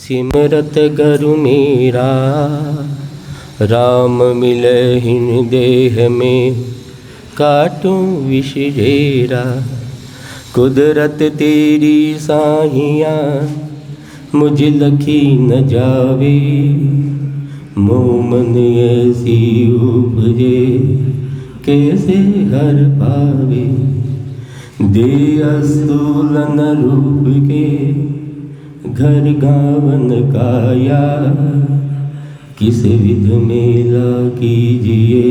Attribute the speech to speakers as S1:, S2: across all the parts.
S1: सिमरत गुरु मेरा राम मिलहिन देह में काटूं विष जेरा। कुदरत तेरी साहिया मुझ लखी न जावे। मोमन ऐसी उपजे कैसे हर पावे। दे अस्तूलन रूप के घर गावन काया। किस विध मेला कीजिए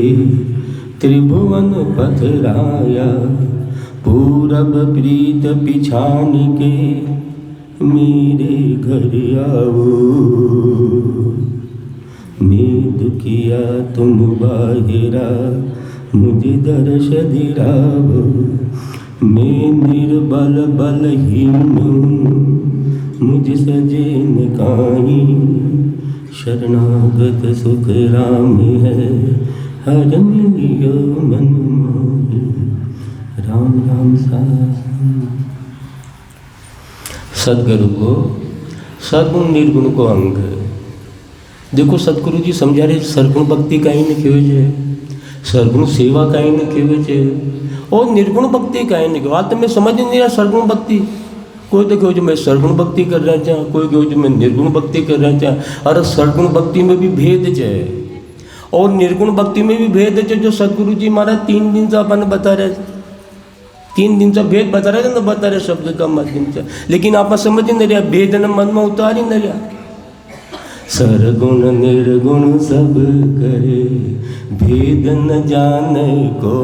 S1: त्रिभुवन पथराया। पूरब प्रीत पिछान के मेरे घर आओ। मैं दुखिया तुम बाहिरा मुझे दर्श दिलाओ। मैं निर्बल बलहीन मुझ सजे न काई। शरणागत सुख राम है हर मिलियो मन मोहि। राम राम सदगुरु को सद्गुण निर्गुण को अंग। देखो सतगुरु जी समझा रहे सरगुण भक्ति कहीं न खेवे, सरगुण सेवा कहीं न खेवे और निर्गुण भक्ति कहीं न। बात में समझ नहीं रहा सरगुण भक्ति। कोई तो कहो जो मैं सरगुण भक्ति कर रहा था, कोई कहो जो मैं निर्गुण भक्ति कर रहा था। अरे सरगुण भक्ति में भी भेद है और निर्गुण भक्ति में भी भेद है। जो सतगुरु जी महाराज 3 दिन से अपन बता रहे, 3 दिन से भेद बता रहे थे ना, बता रहे शब्द का माध्यम से। लेकिन आप समझ नहीं रहा, भेद न मन में उतार ही नहीं रहा। सरगुण निर्गुण सब करे भेद न जाने को।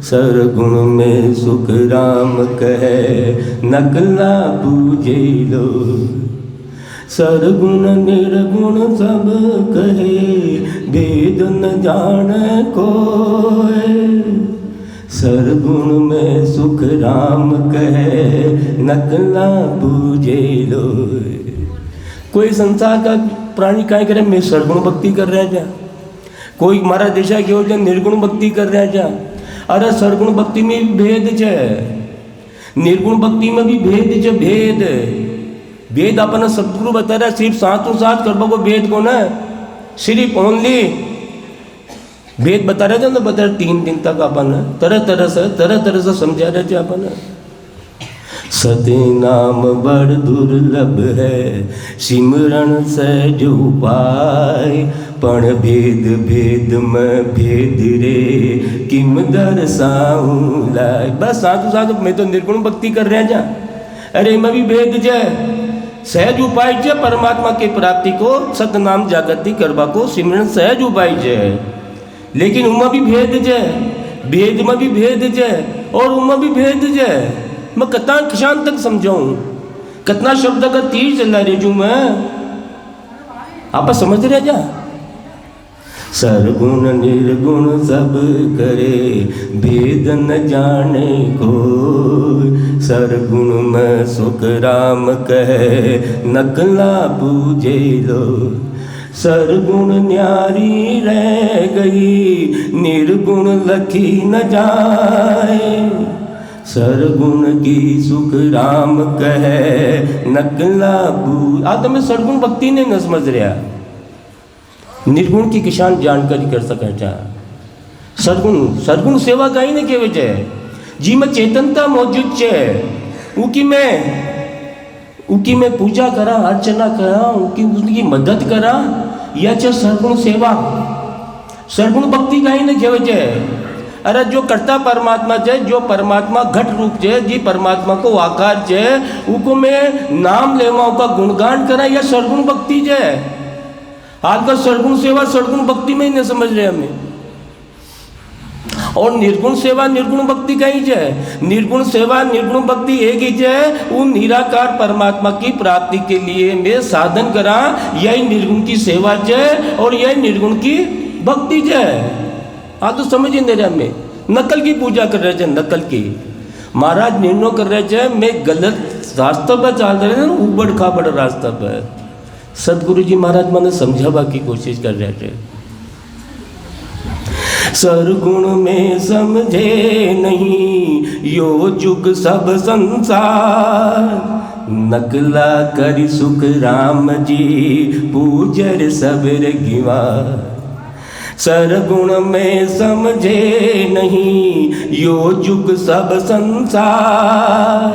S1: सरगुण में सुख राम कहे नकला पूजे लो। सरगुण निर्गुण सब कहे भेद न जाने को। सरगुण में सुख राम कहे नकला पूजे लो। कोई संसार का प्राणी काय करे मैं सरगुण भक्ति कर रहा जा। कोई हमारा देशा के हो जो निर्गुण भक्ति कर रहा जा। अरे सरगुण भक्ति में भी भेद है, निर्गुण भक्ति में भी भेद है। भेद भेद अपना सदगुरु बता रहा सिर्फ साथों साथ करबो को भेद को ना, सिर्फ ओनली भेद बता रहे थे ना। बता रहे 3 दिन तक अपन तरह तरह से समझा रहे थे अपन। सते नाम बड़ दुर्लभ है सिमरन सहज उपाय। पण भेद भेद में भेद रे किम दर्शाऊं लाय। बस साधु साधु मैं तो निर्गुण भक्ति कर रहा जा। अरे मैं भी भेद जय सहज उपाय जय परमात्मा के प्राप्ति को सतनाम जागृति करवा को सिमरन सहज उपाय जय। लेकिन उमा भी भेद जय, भेद में भी भेद जय और उमा भी भेद जय। मैं कितना क्षांत तक समझाऊं, कितना शब्द का तीर चला रही जू मैं। आप समझ रहे जा। सरगुण निर्गुण सब करे भेद न जाने को। सरगुण में सुख राम कहे नकला पूजे लो। सरगुण न्यारी रह गई निर्गुण लखी न जाए। सरगुण की सुख राम कहे नकला पूज। आज तो मैं सरगुण भक्ति ने न समझ रहा, निर्गुण की किसान जानकारी कर सके जा। सरगुण सेवा कहीं नहीं केवे है जी में चेतनता मौजूद है। उनकी मैं पूजा करा अर्चना करा उनकी मदद करा या चे सरगुण सेवा। सरगुण भक्ति कहीं नहीं केवे है। अरे जो करता परमात्मा है, जो परमात्मा घट रूप है जी परमात्मा को आकार है, उनको मैं नाम लेवा उनका गुणगान करा या सरगुण भक्ति है। आज का सरगुण सेवा सरगुण भक्ति में ही नहीं समझ रहे हमें। और निर्गुण सेवा निर्गुण भक्ति कहीं है। निर्गुण सेवा निर्गुण भक्ति एक ही है। वो निराकार परमात्मा की प्राप्ति के लिए मैं साधन करा, यही निर्गुण की सेवा है और यही निर्गुण की भक्ति है। हाँ तो समझ ही नहीं रहा। मैं नकल की पूजा कर रहे थे, नकल की। महाराज निर्णय कर रहे थे मैं गलत रास्ता पर चल रहे थे, उबड़ खाबड़ रास्ता पर। सदगुरु जी महाराज मैंने समझावा की कोशिश कर रहे थे। सरगुण में समझे नहीं यो जुग सब संसार। नकला करी सुख राम जी पूजर सबर गिवा। सरगुण में समझे नहीं यो जुग सब संसार।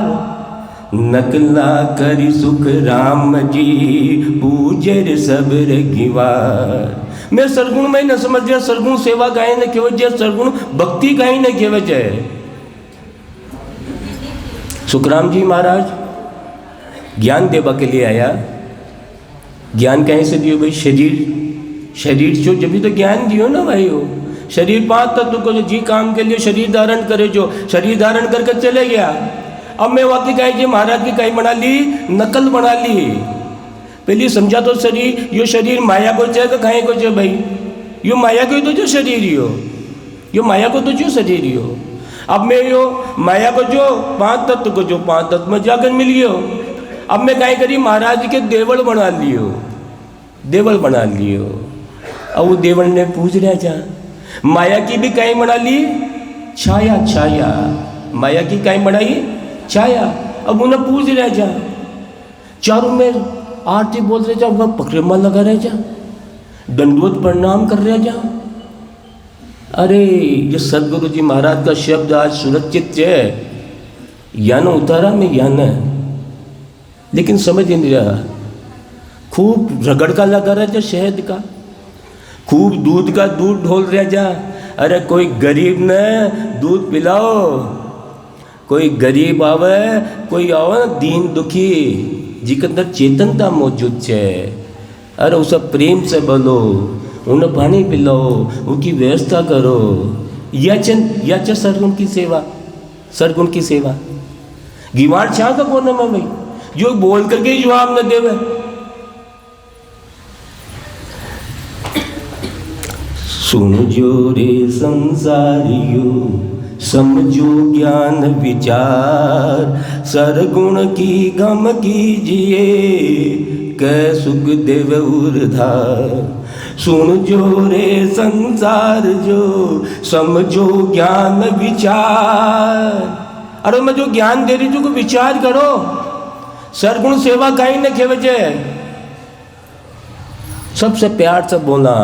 S1: नकला करी सुख राम जी पूजर सबर गिवार। मैं सरगुण में न समझ गया, सरगुण सेवा गाय न केवल जय, सरगुण भक्ति गाय न केवल जय। सुखराम जी महाराज ज्ञान देवा के लिए आया। ज्ञान कहीं से दियो भाई? शरीर जो जब भी तो ज्ञान दियो ना भाई। हो शरीर 5 तत्व को जो जी काम के लिए शरीर धारण करे, जो शरीर धारण करके चले गया। अब मैं वाकई कहीं जी महाराज की कहीं बना ली, नकल बना ली। पहले समझा तो शरीर, यो शरीर माया को चाहे कहीं को चाहे भाई, यो माया को तो जो शरीर ही हो, यो माया को तो जो शरीर ही हो। अब मैं यो माया को जो 5 तत्व को जो 5 तत्व में जाकर मिल गयो। अब मैं कहीं करी महाराज के देवल बना लियो, देवल बना लियो। अब वो देवल ने पूछ रहा जा, माया की भी कहीं बना ली छाया, छाया माया की कहीं बनाई छाया। अब उन्हें पूछ रहा जा, चारों में आरती बोल रहे जा, वह पकड़मा लगा रहे जा, दंडवत प्रणाम कर रहे जा। अरे ये सदगुरु जी महाराज का शब्द आज सुरक्षित है, यान उतारा में यान है, लेकिन समझ नहीं रहा। खूब रगड़ का लगा रहा जा, शहद का, खूब दूध का दूध ढोल रहा जा। अरे कोई गरीब ने दूध पिलाओ, कोई गरीब आवे, कोई आवे दीन दुखी जिके अंदर चेतनता मौजूद है। अरे उसे प्रेम से बोलो, उन्हें पानी पिलाओ, उनकी व्यवस्था करो। या सरगुण की सेवा, सरगुण की सेवा। गिवाड़ छा का कोने में भाई, जो बोल करके जवाब न देवे। सुनजो रे संसारियो समझो ज्ञान विचार। सरगुण की गम कीजिए कै सुख देव उर्धार। सुन जो रे संसार जो समझो ज्ञान विचार। अरे मैं जो ज्ञान दे रही हूँ विचार करो। सरगुण सेवा कहीं न खेवजे, सबसे प्यार से बोला,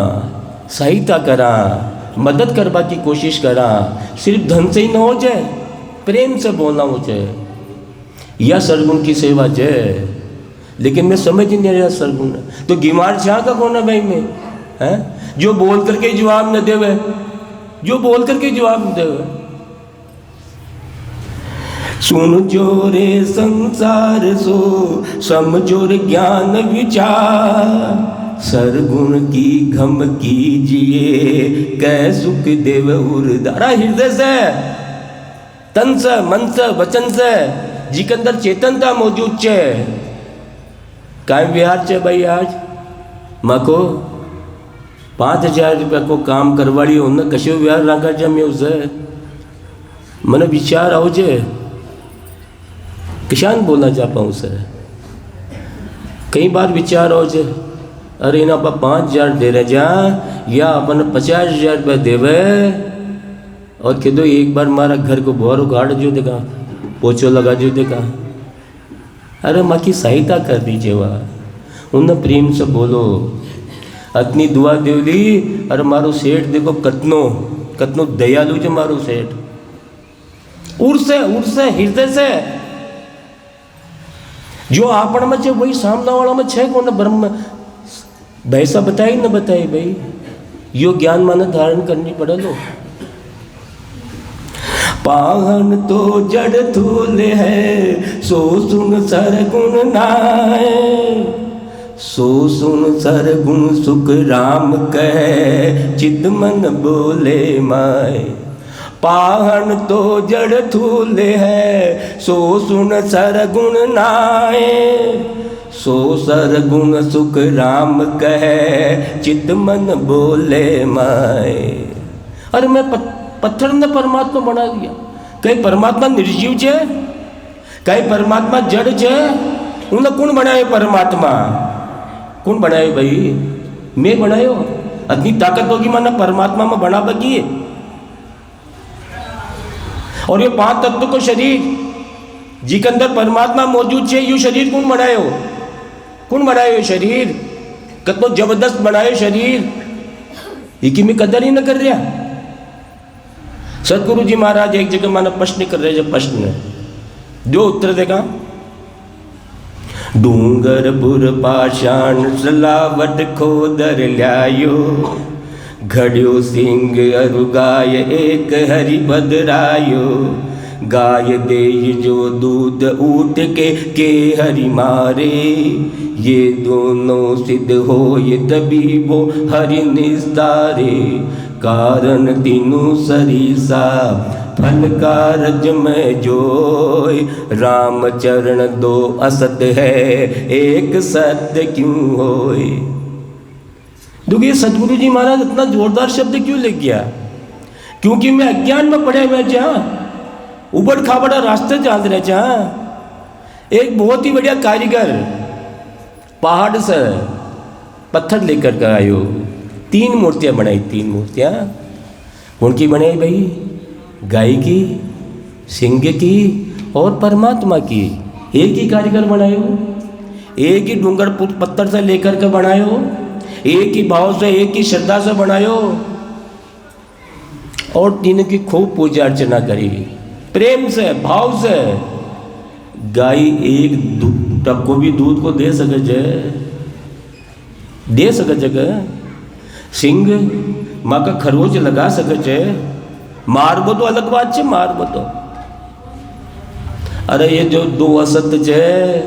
S1: सहायता करा, मदद करवा की कोशिश करा। सिर्फ धन से ही न हो जाए, प्रेम से बोलना हो जाए, या सरगुण की सेवा जाए। लेकिन मैं समझ ही नहीं रहा सरगुण तो गिमार शाह का कौन है भाई में है, जो बोल करके जवाब न देवे, जो बोल करके जवाब न देवे। सुन जो रे संसार सो समझो रे ज्ञान विचार। सरगुण की घम कीजिए कै सुख देव उर्धार। हृदय से, तन से, मन से, वचन से, जी के अंदर चेतनता मौजूद है। काय व्यवहार है भाई। आज मको 5000 रुपया को काम करवाड़ी हो न कशो व्यवहार राखा जा मैं उसे मन विचार आओ जे किसान बोलना जा पाऊँ उसे। कई बार विचार आओ जे अरे ना आप 5000 दे रहे जा या अपन 50,000 रुपया देवे और कह दो एक बार मारा घर को बोर उगाड़ जो देगा, पोछो लगा जो देगा। अरे माँ की सहायता कर दीजिए, वह उन्हें प्रेम से बोलो, अतनी दुआ देवली। अरे मारो सेठ देखो कतनो कतनो दयालु जो मारो सेठ। उड़ से हृदय से जो आपण में छे वही सामना वाला में छे कौन ब्रह्म भैसा बताई न बताई भाई। यो ज्ञान माने धारण करनी पड़े लो। पाहन तो जड़ थूल है सो सुन सरगुण नाय। सो सुन सरगुण सुख राम कहे चित मन बोले माय। पाहन तो जड़ थूल है सो सुन सरगुण नाय। सो सरगुण सुख राम कहे चित मन बोले माय। अरे मैं पत्थर ने परमात्मा बना दिया। कहीं परमात्मा निर्जीव छे, कहीं परमात्मा जड़ छे। उन्हें कौन बनायो परमात्मा? कौन बनायो भाई? मैं बनायो। अतनी ताकत होगी माना परमात्मा में बना बगी। और ये 5 तत्व को शरीर जी के अंदर परमात्मा मौजूद है। यू शरीर कौन बनायो? कौन बनायो शरीर? कितना जबरदस्त बनायो शरीर, ये में कदर ही न कर रहा। सतगुरु जी महाराज एक जगह माना प्रश्न कर रहे, जब प्रश्न जो उत्तर देगा, डूंगरपुर पाषाण सलावट खोदर ल्यायो, घड़ियो सिंह अरु गाय एक हरि बदरायो, गाय दे जो दूध ऊट के हरि मारे, ये दोनों सिद्ध हो ये तभी वो हरि निस्तारे, कारण तीनों सरीसा फल कारज में जोय, राम चरण दो असत है एक सत्य क्यों होय। देखिए सतगुरु जी महाराज इतना जोरदार शब्द क्यों ले गया? क्योंकि मैं अज्ञान में पड़े हुए जहाँ उबड़ खाबड़ा रास्ते चल रहे, जहाँ एक बहुत ही बढ़िया कारीगर पहाड़ से पत्थर लेकर के आयो, 3 मूर्तियाँ बनाई। 3 मूर्तियाँ उनकी बनाई भाई, गाय की, सिंह की और परमात्मा की। एक ही कारीगर बनायो, एक ही डूंगर पत्थर से लेकर के बनायो, एक ही भाव से, एक ही श्रद्धा से बनायो, और तीनों की खूब पूजा अर्चना करी, प्रेम से, भाव से। गाय एक टक को भी दूध को दे सके जगह, सिंह माँ का खरोच लगा सके, मारबो तो अलग बात है, मारबो तो। अरे ये जो 2 असत्य है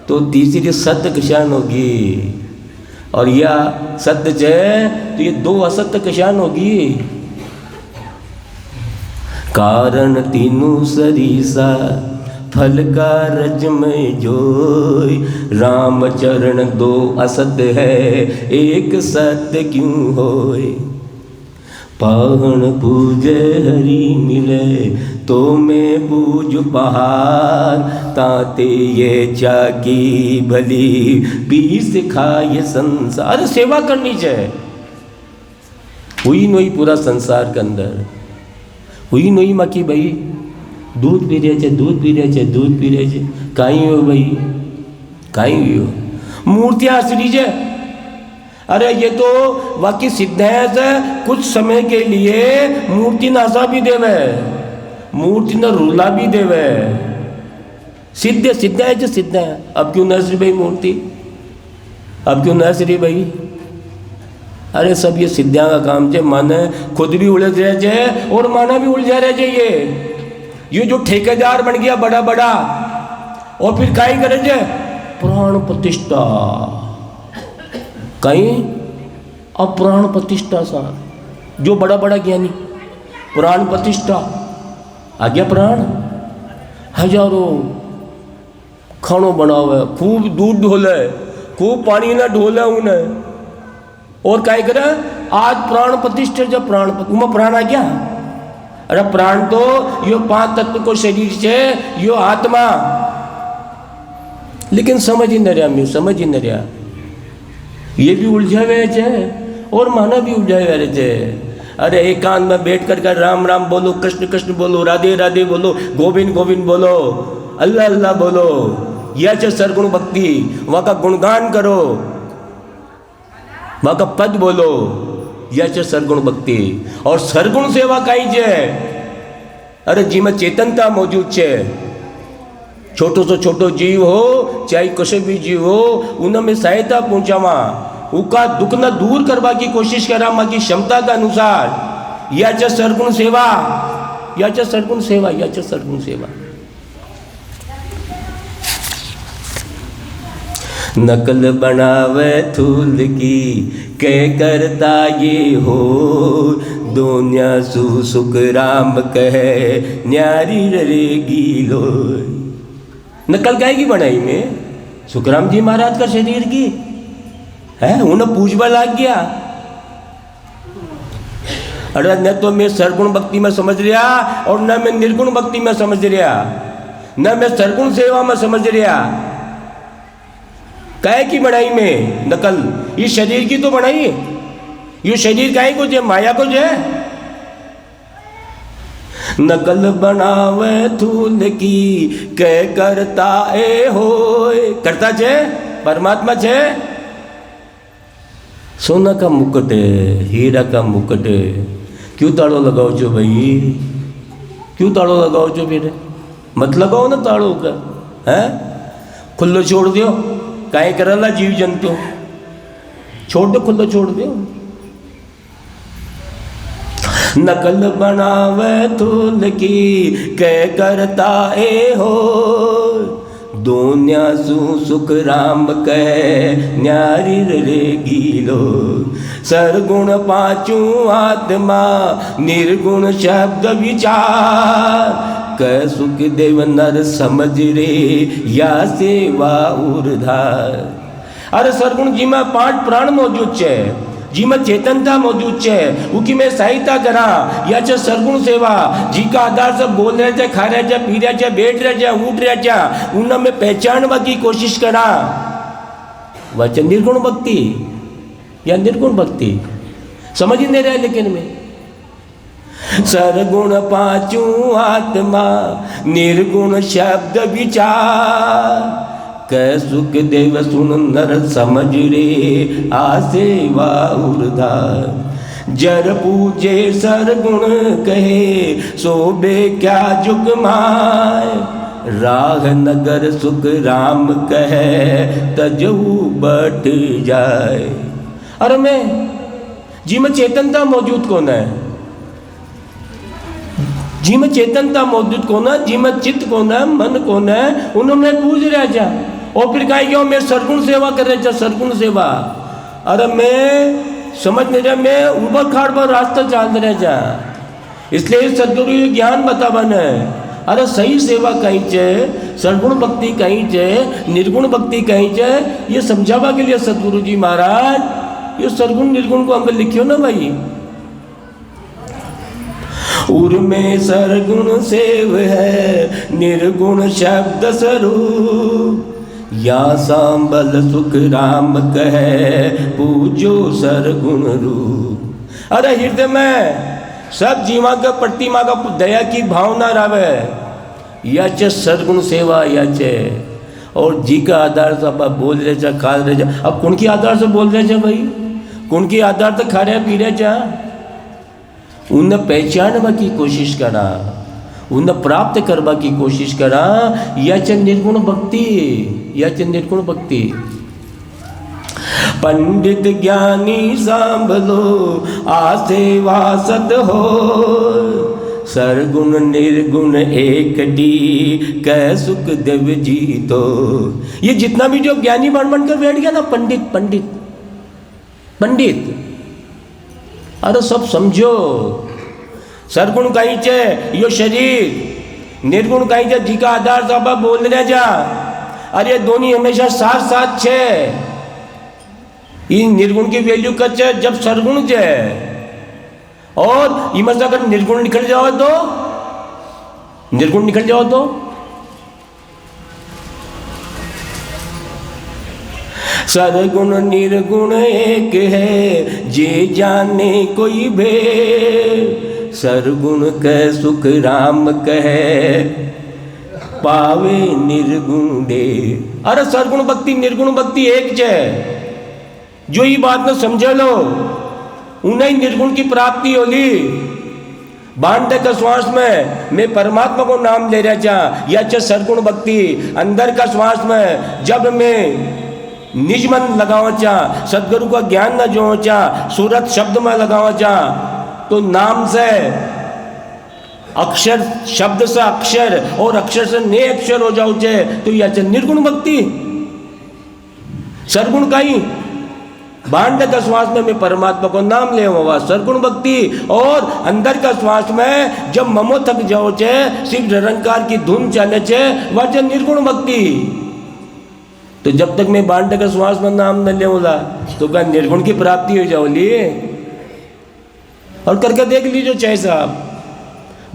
S1: तो तीसरी सत्य किसान होगी, और यह सत्य है तो ये 2 असत्य किसान होगी। कारण तीनों सरीसा फल कारज में जोय, राम चरण 2 असत्य है एक सत्य क्यों होय। पाहन पूजे हरि मिले तो मैं पूज पहाड़, ताते ये चाकी भली पीस खाए संसार। अरे सेवा करनी चाहिए, हुई नहीं पूरा संसार के अंदर, हुई नहीं माँ की भाई दूध पी रहे थे, दूध पी रहे थे, दूध पी रहे थे, कहीं हो भाई, कहीं हुई हो मूर्तियाँ असली जे। अरे ये तो वाकई सिद्ध है, कुछ समय के लिए मूर्ति नासा भी देवे, मूर्ति न रूला भी देवे, सिद्ध है जो सिद्ध है। अब क्यों नसरी भाई मूर्ति, अब क्यों नसरी भाई? अरे सब ये सिद्धियाँ का काम है, माने खुद भी उलझ रह जाए और माना भी उलझा रह जाइए। ये जो ठेकेदार बन गया बड़ा बड़ा, और फिर कहीं करे जाए प्राण प्रतिष्ठा, कहीं अब प्राण प्रतिष्ठा सा, जो बड़ा बड़ा ज्ञानी प्राण प्रतिष्ठा आ गया, प्राण हजारों खानो बनावे, खूब दूध ढोले, खूब पानी ना ढोले उन्हें, और क्या करे आज प्राण प्रतिष्ठा, जब प्राण उमा प्राण आ गया। अरे प्राण तो यो 5 तत्व को शरीर से, यो आत्मा, लेकिन समझ ही न रहा, मैं समझ ही न रहा। ये भी उलझा हुए थे और माना भी उलझा हुए थे। अरे एकांत में बैठ कर राम राम बोलो, कृष्ण कृष्ण बोलो, राधे राधे बोलो, गोविंद गोविंद बोलो, अल्लाह अल्लाह बोलो, यह है सरगुण भक्ति। वहाँ का गुणगान करो, वहाँ का पद बोलो, यह है सरगुण भक्ति। और सरगुण सेवा कहीं है, अरे जी में चेतनता मौजूद है। छोटो सो छोटो जीव हो चाहे कशे भी जीव हो, उनमें सहायता पहुँचावा, उनका दुख न दूर करवा की कोशिश करा माँ की क्षमता के अनुसार। यह है सरगुण सेवा, यह है सरगुण सेवा, यह है सरगुण सेवा। नकल बनावे थूल की कै करता ये हो, दुनिया सुख राम कहे न्यारी रहेगी लो। नकल काय की बनाई में सुखराम जी महाराज का शरीर की है, उन्हें पूजवा लाग गया। अरे न तो मैं सरगुण भक्ति में समझ रहा और न मैं निर्गुण भक्ति में समझ रहा, न मैं सरगुण सेवा में समझ रहा। काय की बनाई में नकल, ये शरीर की तो बनाई, ये शरीर काय को जे माया को जे। नकल बनावे थूल की कह करता ए होए। करता छे परमात्मा छे। सोना का मुकुट है, हीरा का मुकुट है, क्यों ताड़ो लगाओ छो भाई? क्यों ताड़ो लगाओ छो? फिर मत लगाओ ना ताड़ो का, है? खुल्लो छोड़ दियो। काहे करला जीव जंतु? छोड़ दो, खुल्लो छोड़ दियो। नकल बनावे थूल की कह करता ए हो। दोन्या सु सुख राम कह न्यारी रे गीलो। सरगुण पांचू आत्मा निर्गुण शब्द विचार। कह सुख देव नर समझ रे या सेवा उर्धार। अरे सरगुण जी में 5 प्राण मौजूद है, जी में चेतनता मौजूद है, उकी में सहायता करा या च सरगुण सेवा। जी का आधार से बोल रहे थे, खा रहे थे, पी रहे थे, बैठ रहे थे, उठ रहे थे, उनमें पहचानवा की कोशिश करा। वह निर्गुण भक्ति या निर्गुण भक्ति समझ ही नहीं रहे। लेकिन में सरगुण पांचू आत्मा निर्गुण शब्द विचार। कह सुख देव सुन नर समझ रे आसेवा उर्धार। जर पूजे सरगुण कहे सोबे क्या जुग माय। राह नगर सुख राम कहे तजऊ बट जाए। अरे मैं जी में चेतनता मौजूद कौन है? जी में चेतनता मौजूद कौन है? जी में चित्त कौन है? मन कौन है? उन्होंने पूछ रहा जा। और फिर कहा क्यों मैं सरगुण सेवा कर रहे थे, सरगुण सेवा। अरे मैं समझ नहीं रहा, मैं उबड़ खाड़ पर रास्ता चल रहे जा। इसलिए सदगुरु ये ज्ञान बतावन है। अरे सही सेवा कहीं चे, सरगुण भक्ति कहीं चे, निर्गुण भक्ति कहीं चे, ये समझावा के लिए सदगुरु जी महाराज ये सरगुण निर्गुण को अंग लिखियो ना भाई। उर में सरगुण सेव है निर्गुण शब्द स्वरूप। या सांबल सुख राम कहे पूजो सरगुण रूप। अरे हृदय में सब जीवा का प्रतिमा का दया की भावना रावे या चे सरगुण सेवा या चे। और जी का आधार से अब बोल रहे जा, खा रहे जा। अब कौन के आधार से बोल रहे जा भाई? कौन के आधार से खा रहे पी रहे जा? उन्हें पहचानवा की कोशिश करा, उन्हें प्राप्त करवा की कोशिश करा। या च निर्गुण भक्ति, या च निर्गुण भक्ति। पंडित ज्ञानी सांभलो आसेवा सत हो। सरगुण निर्गुण एक डी कह सुख देव जी तो। ये जितना भी जो ज्ञानी बन कर बैठ गया ना, पंडित पंडित पंडित, अरे सब समझो। सरगुण कहीं चे यो शरीर, निर्गुण कहीं चे जी का आधार सब बोल रहे जा। अरे दोनों हमेशा साथ साथ छे। इन निर्गुण की वैल्यू कच है जब सरगुण चे, और इमर से अगर निर्गुण निकल जाओ तो, निर्गुण निकल जाओ तो सरगुण निर्गुण एक है जे जाने कोई भेद। सरगुण कह सुख राम कहे पावे निर्गुण दे। अरे सरगुण भक्ति निर्गुण भक्ति एक है। जो ये बात न समझ लो उन्हें निर्गुण की प्राप्ति होली। बांधे का श्वास में मैं परमात्मा को नाम ले रहा जा, या च सरगुण भक्ति। अंदर का श्वास में जब मैं निज मन लगावा चा, सदगुरु का ज्ञान न जो चा, सूरत शब्द में लगावा चा, तो नाम से अक्षर, शब्द से अक्षर और अक्षर से नए अक्षर हो जाओ चे, तो यह निर्गुण भक्ति। सरगुण का ही बांध का श्वास में मैं परमात्मा को नाम ले हुआ सरगुण भक्ति। और अंदर का श्वास में जब ममो थक जाओ चे, सिर्फ निरंकार की धुन चले चे, वह निर्गुण भक्ति। तो जब तक मैं बांध का श्वास में नाम न ले होला तो क्या निर्गुण की प्राप्ति हो जाओली? और करके देख लीजिए चाहे साहब,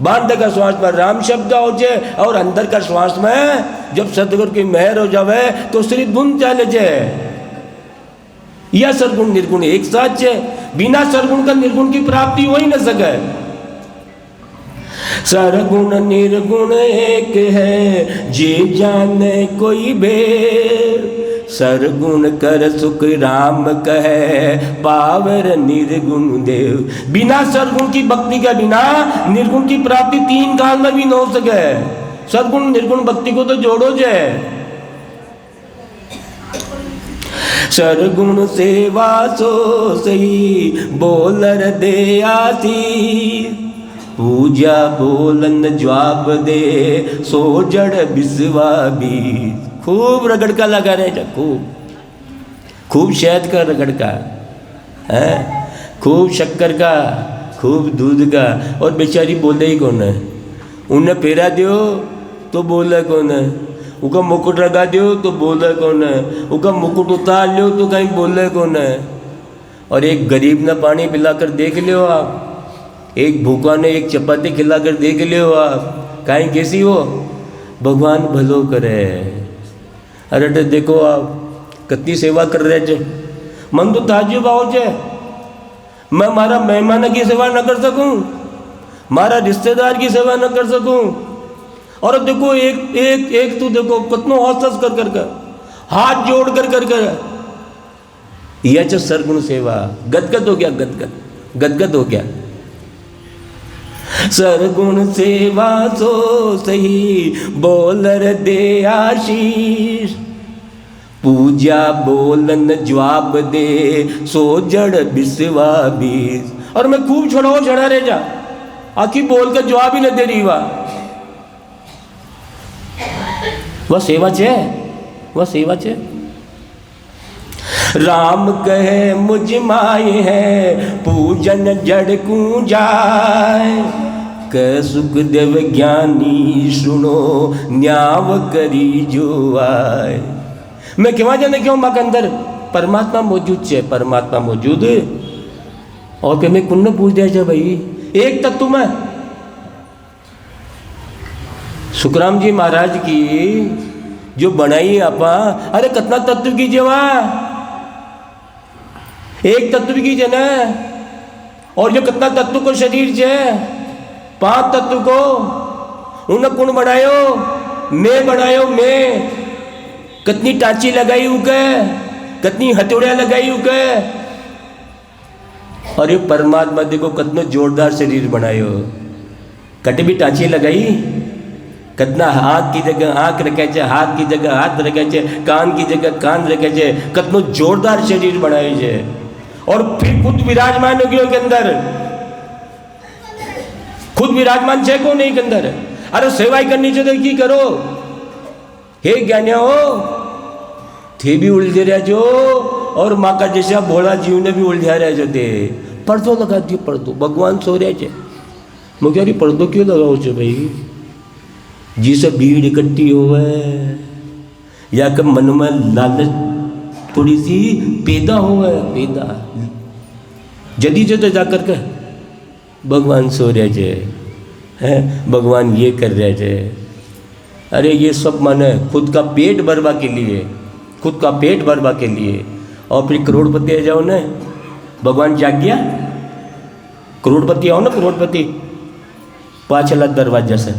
S1: बांध का श्वास में राम शब्द हो जाए और अंदर का श्वास में जब सतगुरु की मेहर हो जावे तो सिर्फ धुन चले जाए। यह सरगुण निर्गुण एक साथ है। बिना सरगुण का निर्गुण की प्राप्ति हो ही न सके। सरगुण निर्गुण एक है, जे जाने कोई भेद। सरगुण कर सुख राम कहे, पावर निर्गुण देव। बिना सरगुण की भक्ति के बिना निर्गुण की प्राप्ति 3 काल में भी न हो सके। सरगुण निर्गुण भक्ति को तो जोड़ो जे। सरगुण सेवा सो सही, बोलर दे आसी। पूजा बोलन जवाब दे, सो जड़ बिस्वा भी। खूब रगड़ का लगा रहे जा, खूब शहद का रगड़ का है, खूब शक्कर का, खूब दूध का। और बेचारी बोले ही कौन है? उन्हें फेरा दियो तो बोले कौन है? उनका मुकुट लगा दियो तो बोले कौन है? उनका मुकुट उतार लियो तो कहीं बोले कौन है? और एक गरीब ने पानी पिलाकर देख लियो आप, एक भूखा ने एक चपाती खिलाकर देख लियो आप, कहीं कैसी हो? भगवान भलो करे। अरे देखो आप कितनी सेवा कर रहे थे। मन तो ताज्जुब आओ जे, मैं मारा मेहमान की सेवा न कर सकूं, मारा रिश्तेदार की सेवा न कर सकूं। और देखो एक एक एक तू देखो कितनो हौसस कर हाथ जोड़ कर यह जो सरगुण सेवा गदगद हो गया, गदगद हो गया। सरगुण सेवा सो सही, बोलर दे आशीष। पूजा बोलन जवाब दे, सो जड़ बिस्वा बीस। और मैं खूब चढ़ा रह जा, आखिर बोल कर जवाब ही न दे रही। वह सेवा छे, वह सेवा छे। राम कहे मुझ माए है, पूजन जड़ कू जाए। क सुखदेव ज्ञानी सुनो, न्याव करी जो आए। मैं कहवा जाने क्यों माँ के अंदर परमात्मा मौजूद है, परमात्मा मौजूद। और फिर मैं कुन्न पूछ दिया जा भाई, एक तत्व में सुखराम जी महाराज की जो बनाई आपा, अरे कितना तत्व की जवा, एक तत्व की जना। और जो कितना तत्व को शरीर जे, 5 तत्व को उन्हें कौन बनायो? मैं बनायो, मैं। कितनी टांची लगाई उके, कितनी हथौड़ियां लगाई उके। और ये परमात्मा देखो कितना जोरदार शरीर बनायो, कट भी टांची लगाई। कितना हाथ की जगह आँख रखे छे, हाथ की जगह हाथ रखे छे, कान की जगह कान रखे छे। कितनो जोरदार शरीर बनाए छे। और फिर खुद विराजमान हो गयो के अंदर, खुद विराजमान छे को नहीं के अंदर। अरे सेवाई करनी चाहिए तो की करो। हे ज्ञानिया हो, थे भी उलझे रह जो, और माँ का जैसा भोला जीव ने भी उलझा रह जो थे। पर्दो लगा दियो, पर्दो। भगवान सो रहे छे, मुझे अरे पर्दो क्यों लगाओ छे भाई? जिसे भीड़ इकट्ठी होवे, या कि मन में लालच थोड़ी सी पैदा होवे, पैदा जदी जो तो जाकर के भगवान सो रहे थे, हैं भगवान ये कर रहे थे। अरे ये सब माने खुद का पेट भरवा के लिए, खुद का पेट भरवा के लिए। और फिर करोड़पति आ जाओ ना, भगवान जाग गया। करोड़पति आओ ना, करोड़पति पाछला दरवाजा से,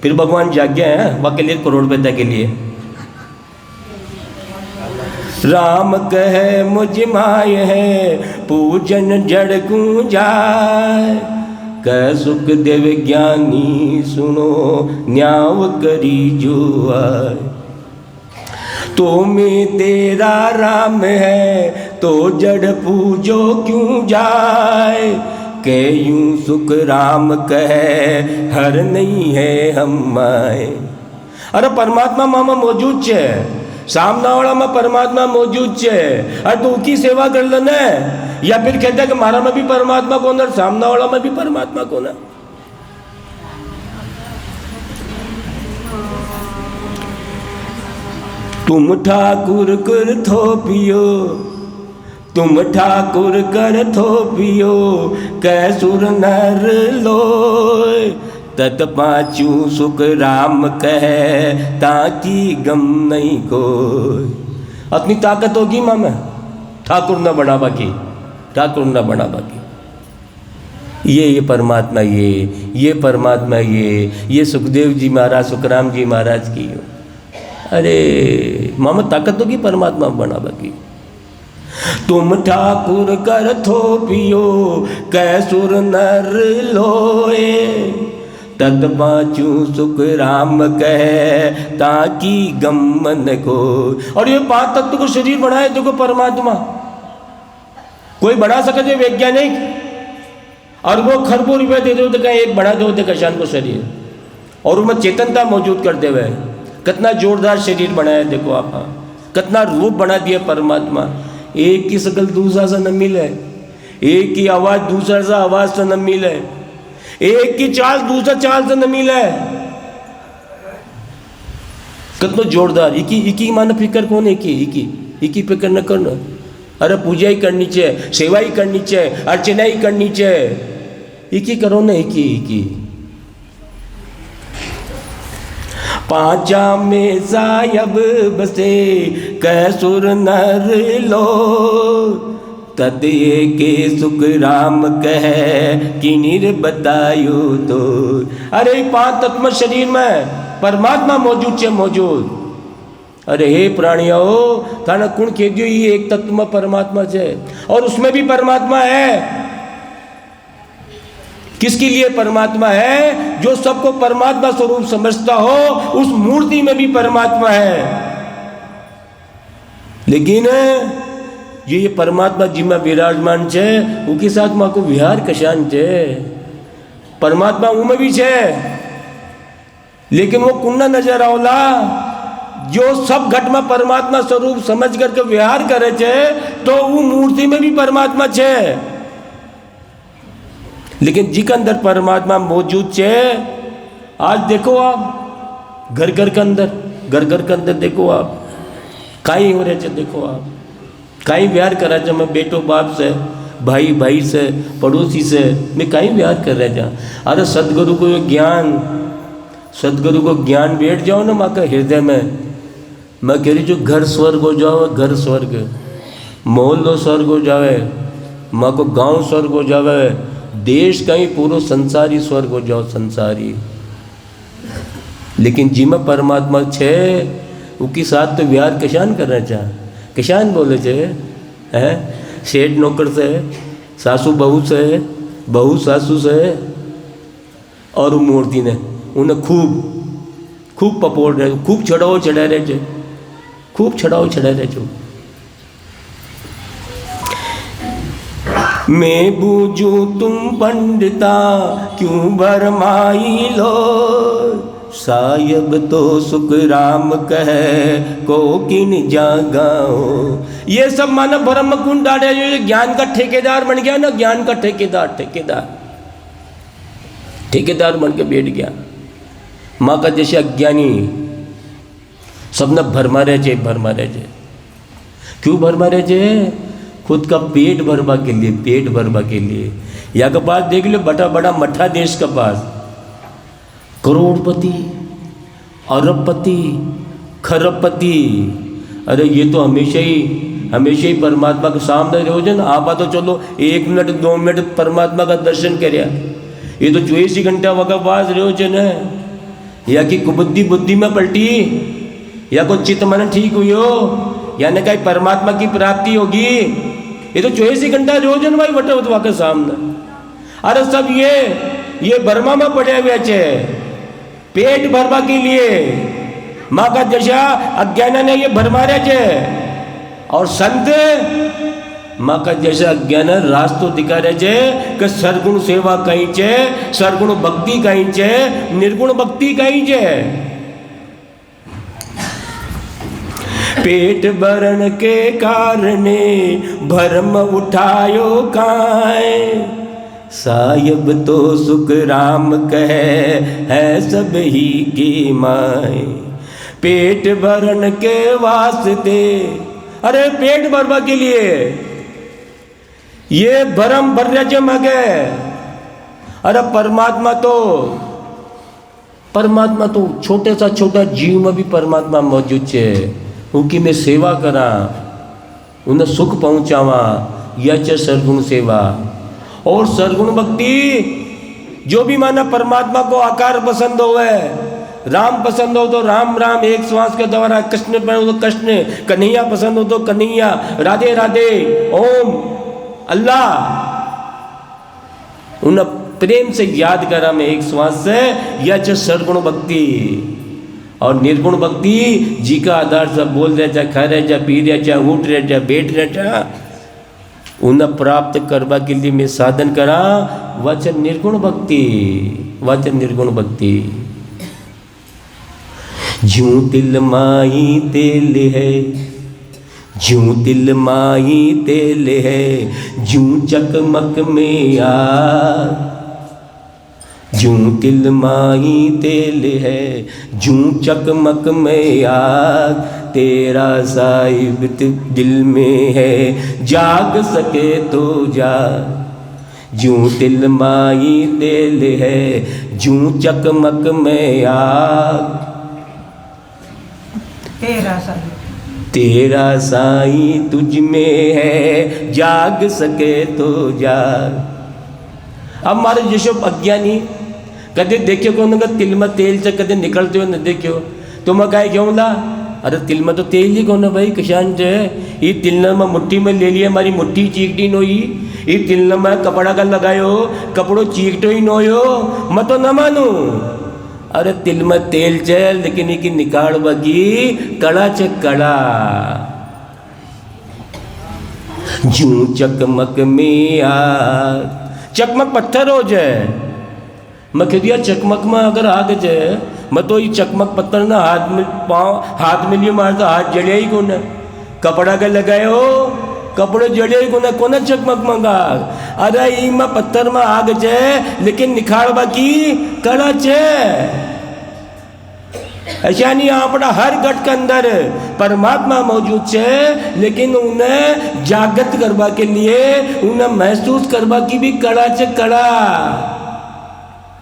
S1: फिर भगवान जाग गया है वह के लिए, करोड़पति के लिए। राम कहे मुझ माय है, पूजन जड़ कू जाए। कह सुखदेव ज्ञानी सुनो, न्याव करी जो आए। तो में तेरा राम है, तो जड़ पूजो क्यों जाए। के यूं सुख राम कहे, हर नहीं है हम आए। अरे परमात्मा मामा मौजूद छे, सामना वाला में परमात्मा मौजूद छे। अरे तू की सेवा कर लेना, या फिर कहता है कि मारा में भी परमात्मा कौन है, सामना वाला में भी परमात्मा कौन है। तुम ठाकुर कर थोपियो, तुम ठाकुर कर थोपियो। कैसुर नर लोय, तत पाचू सुख राम कहे, ताकि गम नहीं कोई। अपनी ताकत होगी माँ में ठाकुर न बना बाकी, ठाकुर न बना बाकी। ये परमात्मा, ये परमात्मा, ये सुखदेव जी महाराज, सुखराम जी महाराज की। अरे मोहम्मद ताकत होगी परमात्मा बनावा की। तुम ठाकुर कर थो पियो कैसुर नर लोए, तद पाचू सुख राम कहे ताकि गमन को। और ये 5 तत्व को शरीर बनाए देखो परमात्मा, कोई बना सके जो वैज्ञानिक, और वो खरबों रुपये दे दो तो कहीं एक बना दो कशान को शरीर, और उसमें चेतनता मौजूद कर दे हुए। कितना जोरदार शरीर बनाया देखो आप, कितना रूप बना दिया परमात्मा। एक की शकल दूसरा से न मिले, एक की आवाज़ दूसरा से आवाज़ से न मिले, एक की चाल दूसरा चाल से न मिले। कितना जोरदार। इकी मानो फिक्र कौन है? इकी फिक्र न करना। अरे पूजा ही करनी चाहिए, सेवा ही करनी चाहिए, अर्चना ही करनी चाहिए। इकी करो ना, इकी। पांचा में सायब बसे कैसुर नर लो, तद के सुख राम कहे कि निर बतायो तो। अरे 5 तत्व शरीर में परमात्मा मौजूद है, मौजूद। अरे हे प्राणियों, थाना कुण कह दियो ये एक तत्व में परमात्मा है, और उसमें भी परमात्मा है। किसके लिए परमात्मा है? जो सबको परमात्मा स्वरूप समझता हो, उस मूर्ति में भी परमात्मा है। लेकिन ये परमात्मा जिम्मा विराजमान है, उनके साथ माँ को विहार कशान है। परमात्मा उनमें भी है, लेकिन वो कुन्ना नजर आवला जो सब घट में परमात्मा स्वरूप समझ करके विहार करे छे, तो वो मूर्ति में भी परमात्मा छे। लेकिन जिक अंदर परमात्मा मौजूद छे, आज देखो आप घर के अंदर देखो आप काई हो रहे छे। देखो आप काई व्यवहार करे छे, मैं बेटो बाप से, भाई से, पड़ोसी से मैं काई व्यवहार कर रहे छे। अरे सदगुरु को ज्ञान बैठ जाओ ना माँ का हृदय में। मैं कह रही जो घर स्वर्ग हो जाओ, घर स्वर्ग, मोहल्लो स्वर्ग हो जावे, माँ को गांव स्वर्ग हो जावे, देश कहीं पूरा संसारी स्वर्ग हो जाओ, संसारी। लेकिन जिम्मा परमात्मा छे, उसके साथ तो व्यवहार कशान करना चाह, कशान बोले छे है। सेठ नौकर से, सासू बहू से, बहू सासू से, और मूर्ति ने उन्हें खूब पपोड़ रहे, खूब चढ़ाओ चढ़ा रहे छे, खूब चढ़ाओ चढ़ा रहे छो। मैं बूझू तुम पंडिता क्यों भरमाई लो, सायब तो सुख राम कहे को किन जागाओ। ये सब मानव भ्रम कुंड डाले, ये ज्ञान का ठेकेदार बन गया ना, ज्ञान का ठेकेदार बन के बैठ गया। माँ का जैसे अज्ञानी सबने भरमा रहे छे। क्यों भरमा रहे छे? खुद का पेट भरवा के लिए। या के पास देख लो बड़ा मठा देश के पास, करोड़पति, अरबपति, खरबपति। अरे ये तो हमेशा ही परमात्मा के सामने रहो जन। आप तो चलो 1 मिनट 2 मिनट परमात्मा का दर्शन करिया, ये तो 24 घंटा वका पास रहो जन है। या कि कुबुद्धि बुद्धि में पलटी, या कोई चित्त मन ठीक हुई हो, या न कहीं परमात्मा की प्राप्ति होगी। ये तो 24 घंटा रोजन भाई बटे उतवा के सामने। अरे सब ये बर्मा में पड़े हुए छे, पेट भरवा के लिए। माँ का दशा अज्ञान ने ये भरमा रहे छे, और संत माँ का जैसा अज्ञान रास्तो दिखा रहे छे कि सरगुण सेवा कहीं छे, सरगुण भक्ति कहीं छे, निर्गुण भक्ति कहीं छे। पेट भरण के कारणे भरम उठायो काए, सायब तो सुख राम कहे है सब ही की माए। पेट भरण के वास्ते, अरे पेट भरवा के लिए ये भरम भर रहे मगे। अरे परमात्मा तो छोटे सा छोटा जीव में भी परमात्मा मौजूद है। उनकी मैं सेवा करा, उन्हें सुख पहुँचावा, यह च सरगुण सेवा। और सरगुण भक्ति जो भी माना परमात्मा को आकार पसंद हो है, राम पसंद हो तो राम राम एक श्वास के द्वारा, कृष्ण पर हो तो कृष्ण, कन्हैया पसंद हो तो कन्हैया, राधे राधे, ओम अल्लाह, उन प्रेम से याद करा मैं एक श्वास से, यह सरगुण भक्ति। और निर्गुण भक्ति जी का आधार से बोल रहे जा, खा रहे जा, पी रहे जा, उठ रहे जा, बैठ रहे जा, उन्हें प्राप्त करवा के लिए मैं साधन करा, वचन निर्गुण भक्ति, वचन निर्गुण भक्ति। ज्यों तिल माई तेल है, ज्यों तिल माई तेल है, ज्यों चकमक में आ, ज्यों तिल माई तेल है, ज्यों चकमक में आग, तेरा साहिब दिल में है, जाग सके तो जा। ज्यों तिल माई तेल है, ज्यों चकमक में आग, तेरा साईं तुझ में है, जाग सके तो जाग। अब हमारे जैसे अज्ञानी कदे देखियो को उनका तिल में तेल से कदे निकलते हो न देखियो, तो मैं कहे क्यों ला, अरे तिल में तो तेल ही कौन है भाई, किसान जो है ये तिल में मुट्ठी में ले लिया, हमारी मुट्ठी चीकटी नोई, ये तिल में कपड़ा का लगायो, कपड़ो चीकटो ही नोयो, मैं तो न मानू। अरे तिल में तेल चे, लेकिन ये निकाल बगी कड़ा चे कड़ा, जूं चकमक में आ, चकमक पत्थर हो जाए, मैं कह दिया चकमक में अगर आग जाए, मैं तो ये चकमक पत्थर ना हाथ में पाँव हाथ में लिए मारता, हाथ जड़िया ही कौन है, कपड़ा का लगाए हो, कपड़े जड़िया ही कौन है चकमक मंगा। अरे ये में पत्थर में आग जाए, लेकिन निखार बाकी कड़ा चे, ऐसा नहीं अपना हर घट के अंदर परमात्मा मौजूद है, लेकिन उन्हें जागृत करवा के लिए, उन्हें महसूस करवा की भी कड़ा चे, कड़ा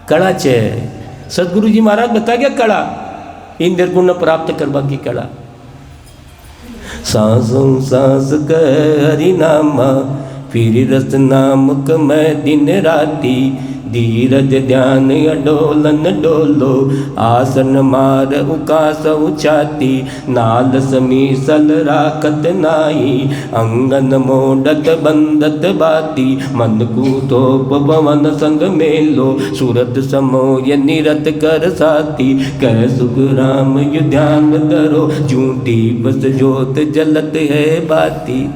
S1: कड़ा चे। सदगुरु जी महाराज बता गया कड़ा, इन निर्गुण प्राप्त करवा की कड़ा। सांसों सांस कह हरि नामा, फिर रस नाम मैं दिन राती, धीरज ध्यान अडोलन डोलो, आसन मार उकास उछाती, नाल समीसल राखत नाई, अंगन मोडत बंदत बाती, मन कूतो पवन संग मेलो, सूरत समोय निरत कर साथी, कह सुख राम यु ध्यान धरो, झूठी बस जोत जलत है बाती।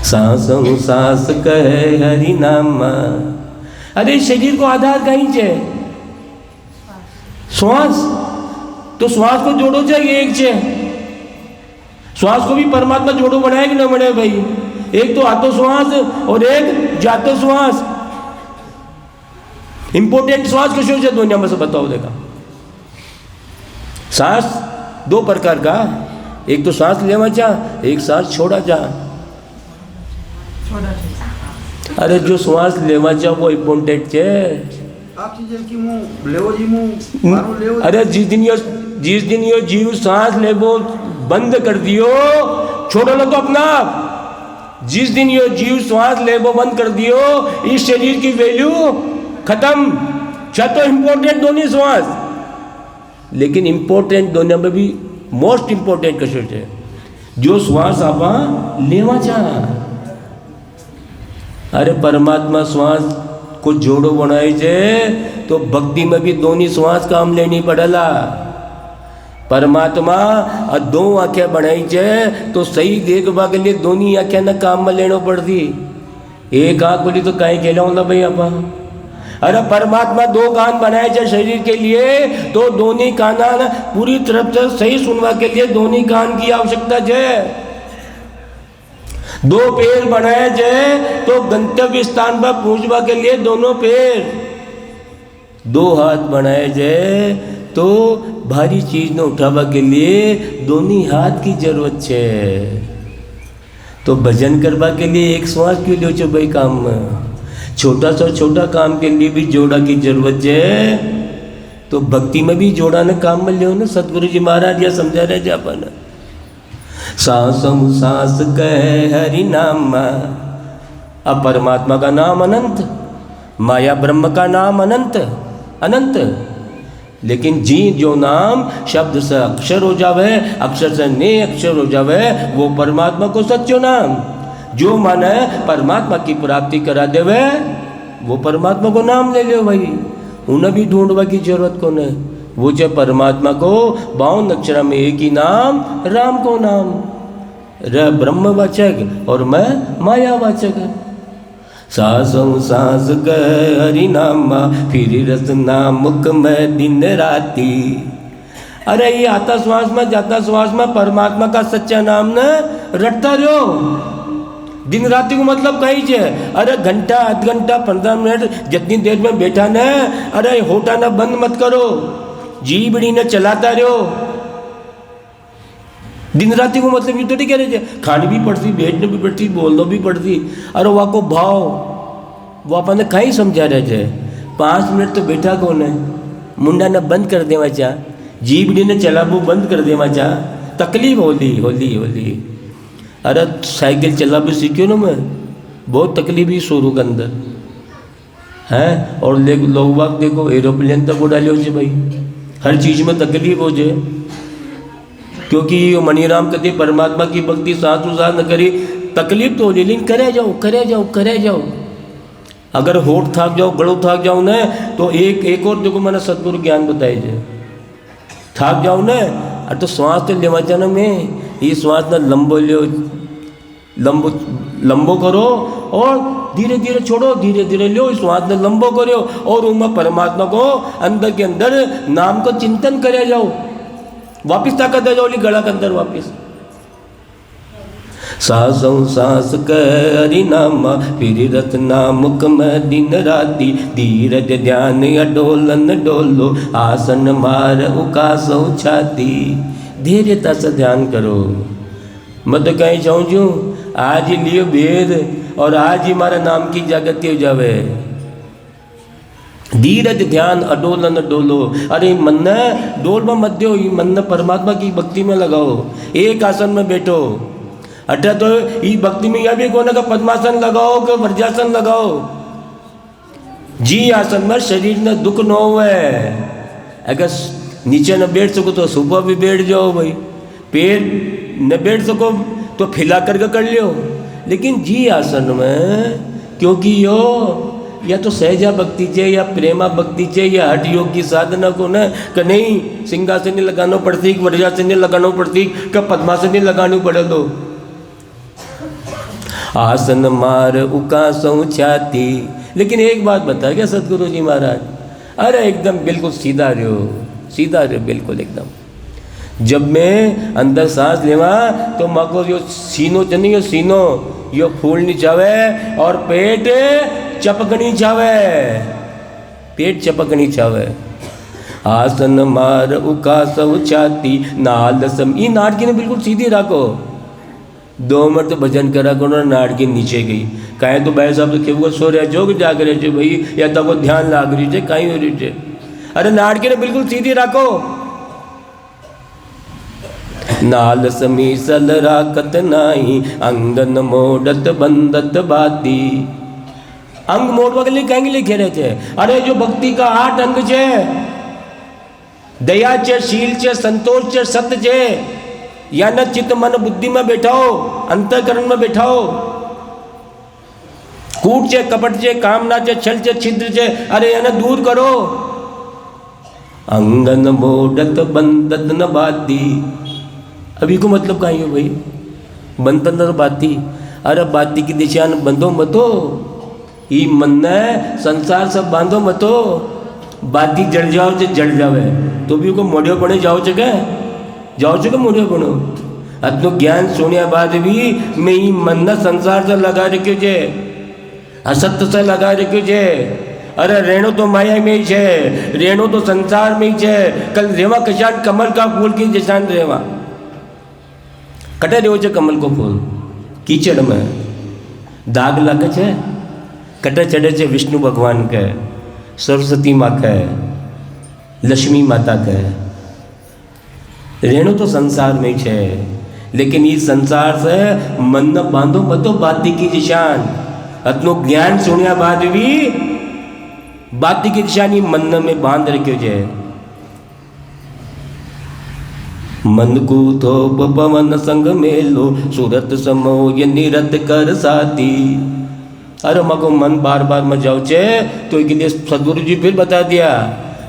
S1: सांसों सांस कहे हरि नामा। अरे शरीर को आधार कहीं चे श्वास, तो श्वास को जोड़ो चाहिए एक चे, श्वास को भी परमात्मा जोड़ो बनाए कि न बने भाई, एक तो आतो श्वास और एक जातो श्वास। इंपोर्टेंट श्वास किसो से दुनिया में से बताओ देखा। सांस दो प्रकार का, एक तो सांस लेवा जा, एक सांस छोड़ा जा। अरे जो श्वास लेवा जा वो इम्पोर्टेंट है। अरे जिस दिन यो जीव सांस ले वो बंद कर दियो, छोड़ो ना तो अपना आप। जिस दिन यो जीव श्वास ले वो बंद कर दियो, इस शरीर की वैल्यू खत्म। चाहे तो इम्पोर्टेंट दोनों श्वास, लेकिन इम्पोर्टेंट दोनों में भी मोस्ट इम्पोर्टेंट कशो है जो श्वास आपा लेवा चाह। अरे परमात्मा श्वास को जोड़ो बनाए जे, तो भक्ति में भी दोनों श्वास काम लेनी पड़ेला। परमात्मा और दो आंखें बनाई जे, तो सही देखवा के लिए दोनों आंखें न काम में लेना पड़ती। एक आंख बोली तो कहीं कहला होला भाई आपा। अरे परमात्मा दो कान बनाए जे शरीर के लिए, तो दोनों काना पूरी तरफ से सही सुनवा के लिए दोनों कान की आवश्यकता है। दो पैर बनाए जाए तो गंतव्य स्थान पर पहुंचवा के लिए दोनों पैर। दो हाथ बनाए जाए तो भारी चीज न उठावा के लिए दोनों हाथ की जरूरत है। तो भजन करवा के लिए एक श्वास क्यों लो चो भाई काम में। छोटा सा छोटा काम के लिए भी जोड़ा की जरूरत है, तो भक्ति में भी जोड़ा न काम में लियो ना। सतगुरु जी महाराज यह समझा रहे जापाना। सांसों सांस कहे हरि नामा। अब परमात्मा का नाम अनंत, माया ब्रह्म का नाम अनंत अनंत। लेकिन जी जो नाम शब्द से अक्षर हो जावे, अक्षर से ने अक्षर हो जावे, वो परमात्मा को सच्चो नाम। जो माने परमात्मा की प्राप्ति करा देवे वो परमात्मा को नाम ले लो भाई, उन्हें भी ढूंढवा की जरूरत को नहीं। वो जो परमात्मा को 52 अक्षर में एक ही नाम, राम को नाम, र ब्रह्मवाचक और मैं मायावाचक। सांसों सांस गए हरि नामा, फिर रसना मुख में दिन राती। अरे ये आता श्वास में जाता श्वास में परमात्मा का सच्चा नाम न रटता रहो। दिन राति को मतलब कहीं से, अरे घंटा आध घंटा 15 मिनट जितनी देर में बैठा न, अरे होठा न बंद मत करो, जी बड़ी न चलाता रहो। दिन राति को मतलब ये तो नहीं कह रहे थे, खानी भी पड़ती, बैठने भी पड़ती, बोलना भी पड़ती। अरे वहाँ को भाव वो अपन कहीं समझा रहे थे। 5 मिनट तो बैठा कौन है, मुंडा न बंद कर देवा चाह, जीबड़ी ने चला वो बंद कर देवा चाह, तकलीफ होली होली होली। अरे साइकिल चला भी सीखियो ना, मैं बहुत तकलीफ ही शुरू के अंदर हैं। और लोग बाग देखो एरोप्लेन तक उड़ा लियो जी भाई, हर चीज़ में तकलीफ हो जाए। क्योंकि ये मणिराम कहते परमात्मा की भक्ति सांस उसास न करी, तकलीफ तो हो, लेकिन करे जाओ करे जाओ करे जाओ। अगर होठ थाक जाओ, गड़ो थाक जाओ न, तो एक और देखो मैंने सदगुरु ज्ञान बताए जाए, थाक जाओ न, अरे तो श्वास तो लेवा जाना में, ये श्वास न लंबो लो, लंबो करो और धीरे धीरे छोड़ो, धीरे धीरे लो, श्वास न लंबो करो और उनमें परमात्मा को अंदर के अंदर नाम को चिंतन करे जाओ। वापिस ताकत आ जाओ गला के अंदर वापिस। सांसों सांस कह हरि नामा, फिर रत्ना मुख में दिन राति। धीरज ध्यान अडोलन डोलो, आसन मार उकासो छाती। धैर्यता से ध्यान करो, मैं तो कहीं समझूँ आज ही लियो भेद और आज ही हमारा नाम की जागृति हो जावे। धीरज ध्यान अडोलन डोलो, अरे मन न डोल में मत दो, मन न परमात्मा की भक्ति में लगाओ। एक आसन में बैठो, अटा तो ये भक्ति में यह भी कोना का पद्मासन लगाओ कि वज्रासन लगाओ। जी आसन में शरीर न दुख न होवे। अगर नीचे न बैठ सको तो सुबह भी बैठ जाओ भाई, पैर न बैठ सको तो फैला करके कर लियो। लेकिन जी आसन में क्योंकि यो या तो सहजा भक्ति चाहिए या प्रेमा भक्ति चाहिए या हठ योग की साधना को न कि नहीं सिंहासन लगाना पड़ती, वज्रासन लगाना पड़ती, कि पद्मासन लगानी पड़े। दो आसन मार उकासों छाती। लेकिन एक बात बता क्या सदगुरु जी महाराज, अरे एकदम बिल्कुल सीधा रहो, सीधा रहो बिल्कुल एकदम। जब मैं अंदर सांस लेवा तो माँ को यो सीनो चनी, यो सीनो यो फूलनी चावे और पेट चपकनी चावे, पेट चपकनी चावे। आसन मार उकासो छाती, नाल सम, ये नाटकी ने बिल्कुल सीधी रखो। 2 मिनट तो भजन करा करो, नाटकी नीचे गई कहें तो भाई साहब तो खेव सो रहे जो जाग रहे थे भाई, या तो वो ध्यान लाग रही थे कहीं हो रही थे। अरे नाटकी ने बिल्कुल सीधी रखो। नाल समी सल राकत नाई, अंगन मोडत बंदत बाती। अंग मोड़वा के लिए कहेंगे लिखे रहे थे। अरे जो भक्ति का 8 अंग छे, दया छे, शील छे, संतोष छे, सत्य छे, या न चित्त मन बुद्धि में बैठाओ, अंतःकरण में बैठाओ। कूट छे, कपट छे, कामना छे, छल छे, छिद्र छे, अरे या न दूर करो। अंगन मोडत बंदत न बाती। अभी को मतलब कहीं हो भाई, बंधन न बाती। अरे बाती की दिशा न बंधो मतो, ये मन ने संसार सब बांधो मतो। बाती जड़ जाओ जो जड़ जावे तो भी को मोड़ियो पड़े जाओ जगह जाओ चुके मोड़ियो पड़ो। अतो ज्ञान सुनिया बाद भी मैं ये मन न संसार से लगा रख्यो छे, असत्य से लगा रख्यो छे। अरे रेणु तो माया में ही छे, रेणु तो संसार में ही छे। कल रेवा कशान कमल का फूल की जैसान रेवा कटे रेवो छे। कमल को फूल कीचड़ में दाग लगे छे, कटे चढ़े छे विष्णु भगवान के, सरस्वती माँ के, लक्ष्मी माता के। रेणु तो संसार में ही छे, लेकिन इस संसार से मन न बांधो मतो बाती की निशान। अतनो ज्ञान सुनिया बाद भी बाती की निशानी मन में बांध रखियो जाए। मन को तो पवन संग मेलो सूरत समो ये निरत कर साथी। अरे मको मन बार बार में जाओ चे तो इसके लिए सदगुरु जी फिर बता दिया,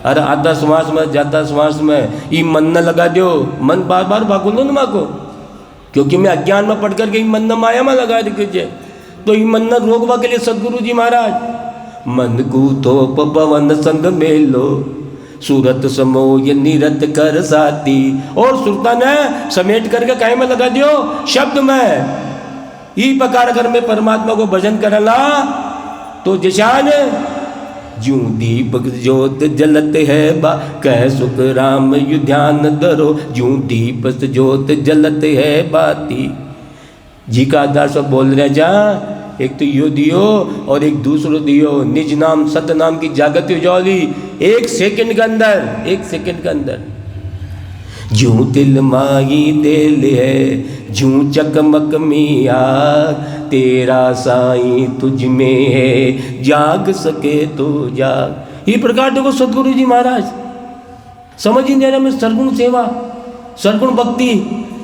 S1: अरे आता श्वास में जाता श्वास में ये मन न लगा दो, मन बार बार भागो लो न माको, क्योंकि मैं अज्ञान में पढ़ करके मन न माया में लगा दीजिए। तो ये मन न रोकवा के लिए सदगुरु जी महाराज मन को तो पवन संग मेलो सूरत समो ये निरत कर साथी। और सुरता ने समेट करके काय में लगा दियो शब्द में ई प्रकार कर में परमात्मा को भजन करला तो जशान ज्यों दीपक ज्योत जलत है बा कह सुख राम यु ध्यान धरो ज्यों दीपक ज्योत जलत है बाती। जी का आधार सब बोल रहे जा, एक तो यो दियो और एक दूसरो दियो, निज नाम सत नाम की जागत उजाली एक सेकंड के अंदर, एक सेकंड के अंदर। ज्यों तिल माई तेल है ज्यों चकमक मिया तेरा साईं तुझ में है जाग सके तो जाग। ये प्रकार देखो सदगुरु जी महाराज समझ ही नहीं रहे में सरगुण सेवा सरगुण भक्ति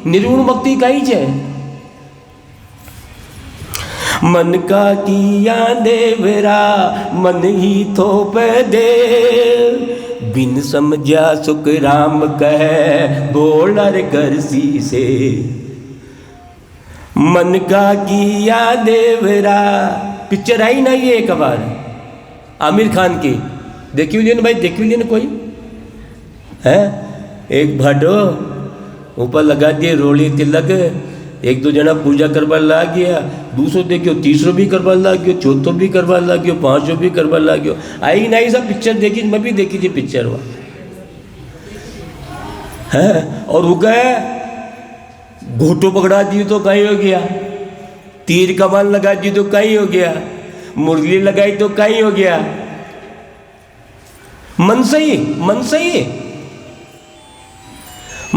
S1: निर्गुण भक्ति कहीं है। मन का किया देवरा मन ही थोप दे बिन समझा सुख राम कह बोलर करसी से। मन का किया देवरा पिक्चर आई ना ये एक बार आमिर खान की, देखी हुई भाई, देखी हुई कोई है? एक भाटो ऊपर लगा दिए रोली तिलक, एक दो जना पूजा करवा ला गया, दूसरो देखियो तीसरो भी करवा ला गयो, चौथो भी करवा ला गयो, पांचों भी करवा ला गयो। आई नहीं सब पिक्चर देखी, मैं भी देखी थी पिक्चर वह है। और वो गए घोटो पकड़ा दी तो कहीं हो गया, तीर कमान लगा दी तो कहीं हो गया, मुरली लगाई तो कहीं हो गया। मन सही मन सही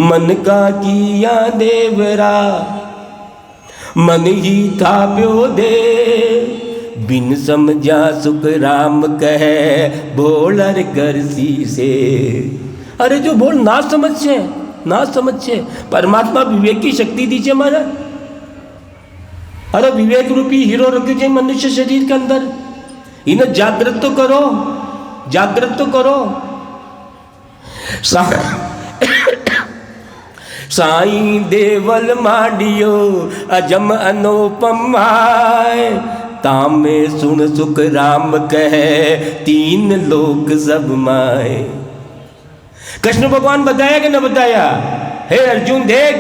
S1: मन का किया देवरा मन ही था प्यो दे बिन समझा सुख राम कहे बोलर करसी से। अरे जो बोल ना समझ छे परमात्मा विवेक की शक्ति दीजिए हमारा। अरे विवेक रूपी हीरो रखिए मनुष्य शरीर के अंदर, इन्हें जागृत तो करो, जागृत तो करो। साईं देवल माडियो अजम अनुपम आए तामे सुन सुख राम कहे तीन लोक सब माए। कृष्ण भगवान बताया कि न बताया? हे अर्जुन देख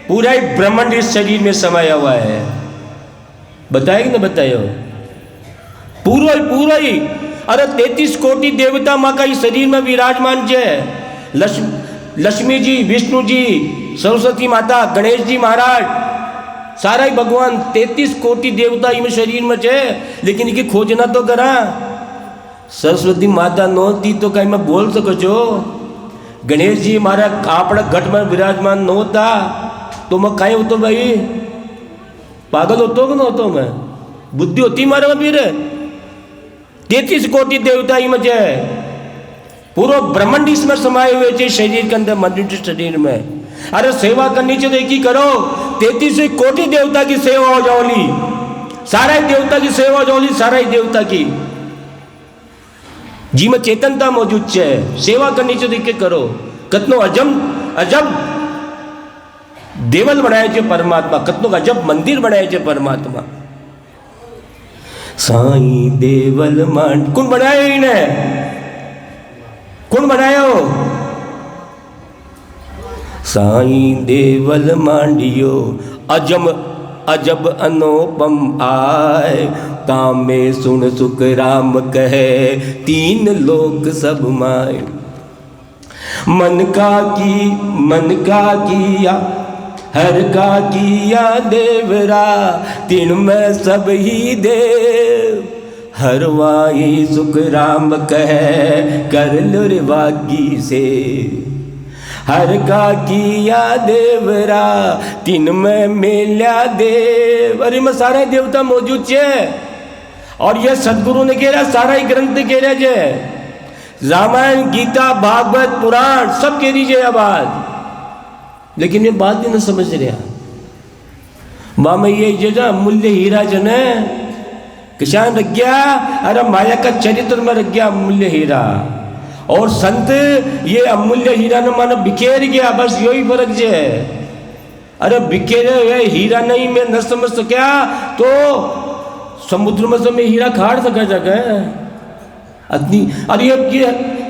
S1: पूरा ही ब्रह्मांड इस शरीर में समाया हुआ है, बताया कि न बताया? पूरा ही अरे 33 कोटि देवता माँ का इस शरीर में विराजमान है। लक्ष्मी जी, विष्णु जी, सरस्वती माता, गणेश जी महाराज, सारा ही भगवान 33 कोटि देवता इन शरीर में है। लेकिन इनकी खोजना तो करा। सरस्वती माता नहोती तो कहीं मैं बोल सको जो, गणेश जी हमारा आपड़ा घट में विराजमान न होता तो मैं कहीं होतो भाई, पागल होतो कि न होतो? मैं बुद्धि होती मारे में फिर 33 कोटि देवता ही में है, पूरा ब्रह्मांड इसमें समाये हुए थे शरीर के अंदर, मनुष्य शरीर में। अरे सेवा करनी चाहिए तो एक ही करो, 33 कोटि देवता की सेवा हो जाओली, सारा ही देवता की सेवा हो जाओली, सारा ही देवता की जी में चेतनता मौजूद है। सेवा करनी चाहिए तो एक करो। कतनो अजब देवल बनाए छे परमात्मा, कतनो अजब मंदिर बनाए छे परमात्मा। साईं देवल मान कौन बनाया इन्हें? कौन बनाया हो? साईं देवल मांडियो अजब अनुपम आए तामे सुन सुख राम कहे तीन लोक सब माए। मन का किया हर का किया देवरा तीन में सब ही देव हरवाई सुख राम कहे कर लुर वागी से। हर का किया देवरा तीन में मेल्या देव। अरे में सारे देवता मौजूद है। और ये सदगुरु ने कह रहा, सारा ही ग्रंथ कह रहे जे, रामायण गीता भागवत पुराण सब कह दीजिए ये बात, लेकिन ये बात भी ना समझ रहा। माँ में ये जो अमूल्य हीरा जन किसान रख गया, अरे माया का चरित्र में रख गया अमूल्य हीरा, और संत ये अमूल्य हीरा ने मानो बिखेर गया, बस यही फर्क है। अरे बिखेरे हुए हीरा नहीं मैं न समझ सका तो समुद्र में से मैं हीरा खाड़ सका जगह अतनी। अरे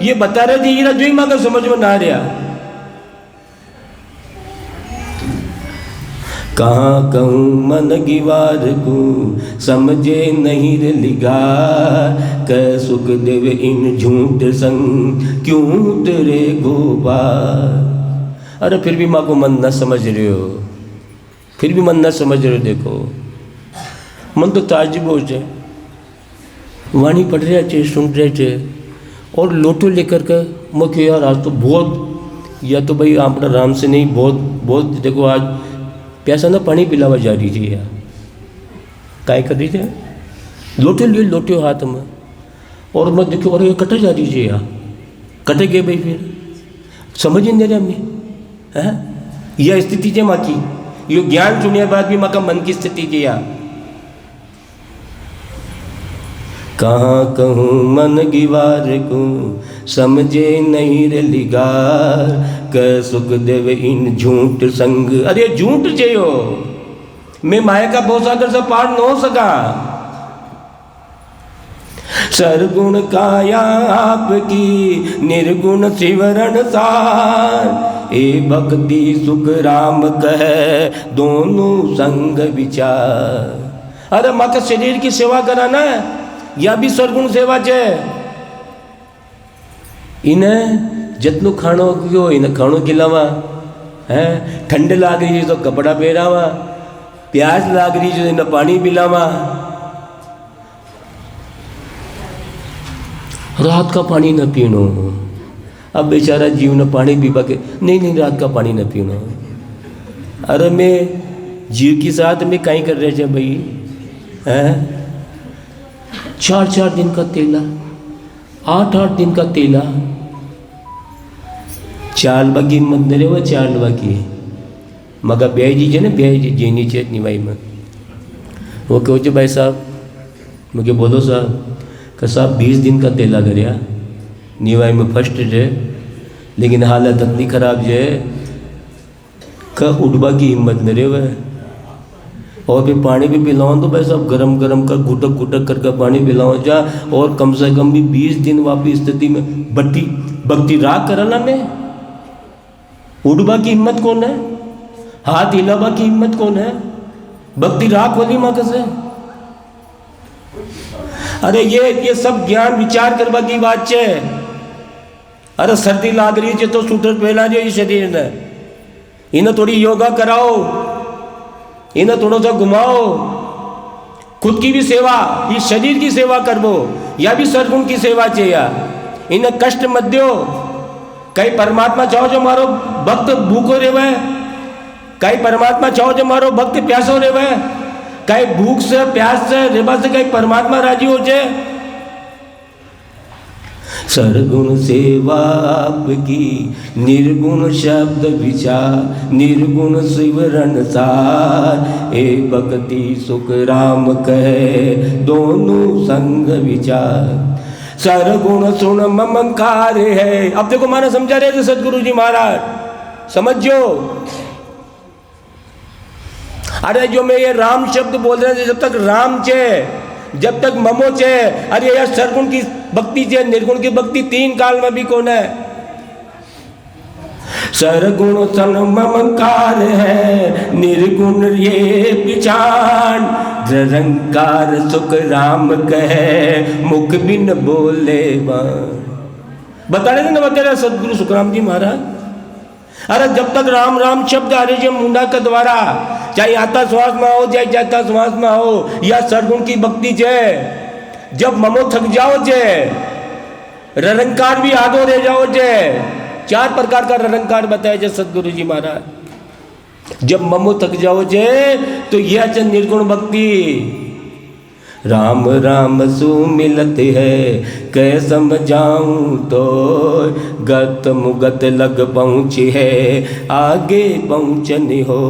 S1: ये बता रहे थे हीरा जो ही माँ का समझ में ना रहा। कहाँ कहूँ मन गिवार को समझे नहीं रे लिगा, कह सुख देव इन झूठ संग क्यों तेरे गोपाल। अरे फिर भी माँ को मन न समझ रहे हो, फिर भी मन न समझ रहे हो। देखो मन तो ताजुब हो जाए, वाणी पढ़ रहे थे सुन रहे थे, और लोटो लेकर के मुख्य यार आज तो बहुत, या तो भाई आप राम से नहीं बहुत देखो आज प्यासा ना पानी पिलावा जा रही थी यार, काय कर रही थे, लोटे लिए लोटे हाथ में, और मैं देखो और ये कटे जा रही थी यार, कटे गए भाई, फिर समझ ही नहीं रहा हमें है। यह स्थिति है माँ की, यो ज्ञान सुनने बाद भी माँ का मन की स्थिति थी यार। कहाँ कहूँ मन गिवार को समझे नहीं रे लिगार, क सुख देव इन झूठ संग। अरे झूठ जो मैं माया का भवसागर से पार न हो सका। सरगुण काया आपकी निर्गुण शिवरण सार, ए भक्ति सुख राम कहे दोनों संग विचार। अरे माँ के शरीर की सेवा कराना या भी सरगुण सेवा है। इन्हें जितनो खाणो क्यों इन्हें खाणो खिलावा है, ठंड लाग रही है तो कपड़ा पहरावा, प्यास लाग रही है तो इन्हें पानी पिलावा। रात का पानी न पीनो, अब बेचारा जीव ने पानी पीपा के नहीं रात का पानी न पीनो। अरे मैं जीव के साथ में कहीं कर रहे थे भाई हैं, 4 दिन का तेला, 8 दिन का तेला, चाल बाकी मत न रे, चाल बाकी मगा ब्याह दीजिए ना, ब्याह दीजिए नीचे निवाई में। वो कहो भाई साहब, मुझे बोलो साहब कि साहब 20 दिन का तेला करया निवाई में फर्स्ट है, लेकिन हालत इतनी खराब है का उठवा की हिम्मत न रे वह। और फिर पानी भी पिलाओ तो भाई साहब गरम कर घुटक करके पानी पिलाओ जा, और कम से कम भी 20 दिन वापिस स्थिति में भक्ति राग करना में उड़वा की हिम्मत कौन है, हाथ हिलावा की हिम्मत कौन है, भक्ति राग वाली माँ कैसे। अरे ये सब ज्ञान विचार करवा की बात है। अरे सर्दी लाग रही है तो स्वेटर पहना जो ये शरीर ने, इन्हें थोड़ी योगा कराओ, इन्हें थोड़ा सा घुमाओ, खुद की भी सेवा, इस शरीर की सेवा करवो, या भी सरगुण की सेवा चाहिए। इन्हें कष्ट मत दो। कई परमात्मा चाहो जो मारो भक्त भूखो रेवे, कई परमात्मा चाहो जो मारो भक्त प्यासो रेवे, कई भूख से प्यास से रेबा से कई परमात्मा राजी हो जाए। सरगुण सेवा आपकी निर्गुण शब्द विचार, निर्गुण शिवरण सार, ए भक्ति सुख राम कहे दोनों संग विचार। सरगुण सुन ममकार है। अब देखो माना समझा रहे थे सदगुरु जी महाराज, समझो। अरे जो मैं ये राम शब्द बोल रहे थे, जब तक राम चे, जब तक ममो चे, अरे यार सरगुण की भक्ति चे, निर्गुण की भक्ति 3 काल में भी कौन है। सरगुण सन ममकार है, निर्गुण ये पिछान, निरंकार सुख राम कहे मुख बिन बोले बता रहे थे ना, बता रहे सदगुरु सुखराम जी महाराज। अरे जब तक राम राम शब्द आ रहे मुंडा के द्वारा, चाहे आता श्वास में हो चाहे जाता श्वास में हो, या सरगुण की भक्ति जे, जब ममो थक जाओ जे, निरंकार भी आधो रह जाओ जे। 4 प्रकार का निरंकार बताया जे सदगुरु जी महाराज। जब ममो थक जाओ जे तो यह निर्गुण भक्ति, राम राम सु मिलत है, कै समझाऊं तो गत मुगत लग पहुँची है, आगे पहुँचन हो,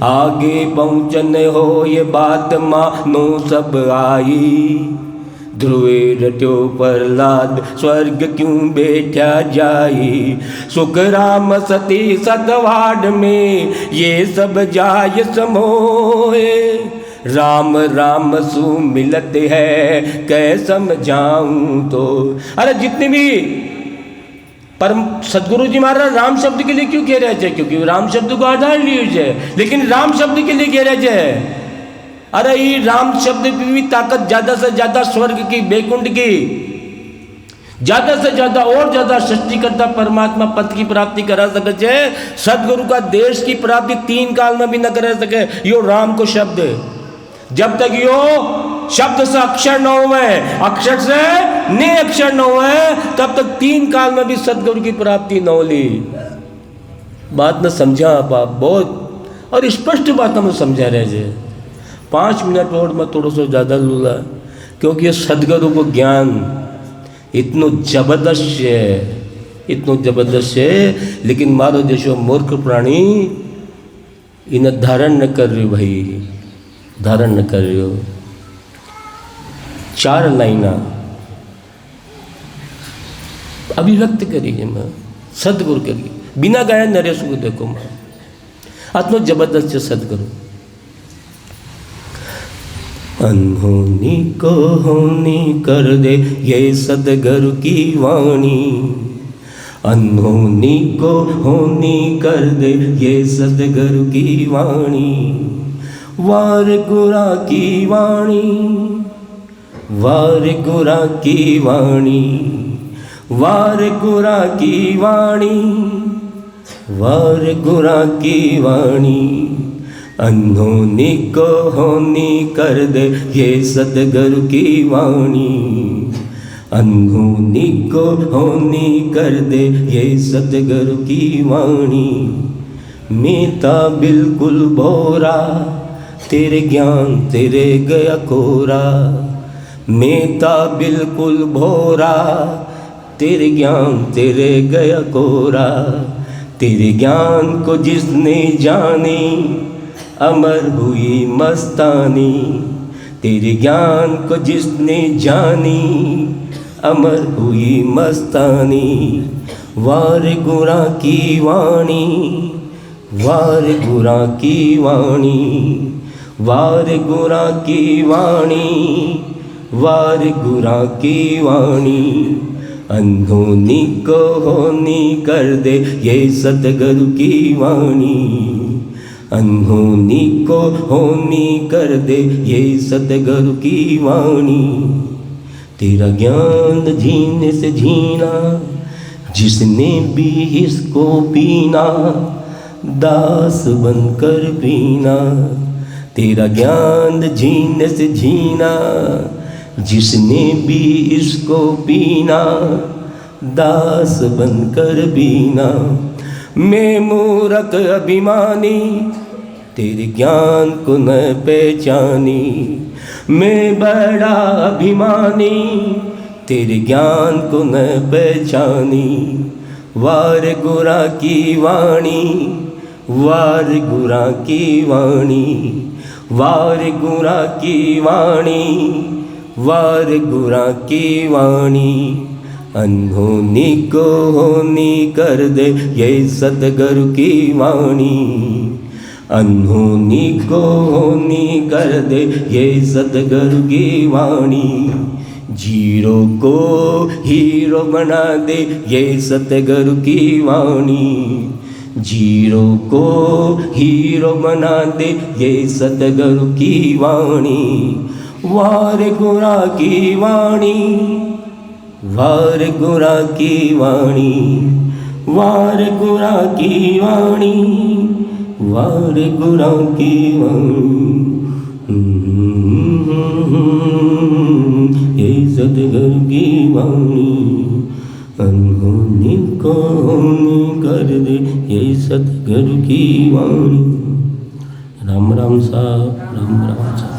S1: आगे पहुँचन हो, ये बात मानो सब आई। ध्रुवे रट्यो प्रहलाद, स्वर्ग क्यों बैठा जाई, सुख राम सती सतवाड में, ये सब जाय समोए। राम राम सु मिलत है, कै समझाऊं तो। अरे जितने भी परम सदगुरु जी महाराज राम शब्द के लिए क्यों कह रहे थे, क्योंकि राम शब्द को आधार लीजिए, लेकिन राम शब्द के लिए कह रहे थे। अरे ये राम शब्द की भी ताकत ज्यादा से ज्यादा स्वर्ग की, बैकुंठ की, ज्यादा से ज्यादा और ज्यादा सृष्टिकर्ता परमात्मा पद की प्राप्ति करा सके। सदगुरु का देश की प्राप्ति 3 काल में भी न करा सके यो राम को शब्द। जब तक यो शब्द से अक्षर न हुए, अक्षर से ने अक्षर न हुए, तब तक 3 काल में भी सदगुरु की प्राप्ति न होली। बात न समझा आप बहुत, और स्पष्ट बात हम समझा रहे थे। 5 मिनट और मैं थोड़ा सा ज़्यादा लूँगा, क्योंकि ये सदगुरु को ज्ञान इतनो जबरदस्त है, इतनो जबरदस्त है, लेकिन मारो जैसो मूर्ख प्राणी इन्हें धारण न कर रही भाई, धारण न कर रही हो। 4 लाइना अभिव्यक्त करिए मैं सदगुरु के लिए, बिना गाया नरेश को देखो मैं, इतना जबरदस्त है सदगुरु। अनहोनी को होनी कर दे ये सदगुरु की वाणी, अनहोनी को होनी कर दे ये सदगुरु की वाणी। वार गुरा की वाणी, वार गुरा की वाणी, वार गुरा की वाणी, वार गुरा की वाणी। अनहोनी को होनी कर दे ये सदगुरु की वाणी, अनहोनी को होनी कर दे ये सदगुरु की वाणी। मीता बिल्कुल भोरा तेरे ज्ञान तेरे गया कोरा, मीता बिल्कुल भोरा तेरे ज्ञान तेरे गया कोरा। तेरे ज्ञान को जिसने जानी अमर हुई मस्तानी, तेरे ज्ञान को जिसने जानी अमर हुई मस्तानी। वार गुरा की वाणी, वार गुरा की वाणी, वार गुरा की वाणी, वार गुरा की वाणी। अनहोनी को होनी कर दे ये सतगुरु की वाणी, अनहोनी को होनी कर दे ये सतगुरु की वाणी। तेरा ज्ञान जीने से जीना जिसने भी इसको पीना, दास बनकर पीना। तेरा ज्ञान जीने से जीना जिसने भी इसको पीना, दास बनकर पीना। मैं मूरख अभिमानी तेरे ज्ञान को न पहचानी, मैं बड़ा अभिमानी तेरे ज्ञान को न पहचानी। वार गुरा की वाणी, वार गुरा की वाणी, वार गुरा की वाणी, वार गुरा की वाणी। अनहोनी को होनी कर दे ये सतगुरु की वाणी, अनहोनी को होनी कर दे ये सतगुरु की वाणी। जीरो को हीरो बना दे ये सतगुरु की वाणी, जीरो को हीरो बना दे ये सतगुरु की वाणी। वार गुरा की वाणी, वार गुरा की वाणी, वार गुरा की वाणी, वार गुरा की वाणी। ये सतगुरु की वाणी, अनहोनी को होनी कर दे ये सतगुरु की वाणी। राम राम साहब, राम राम साहब।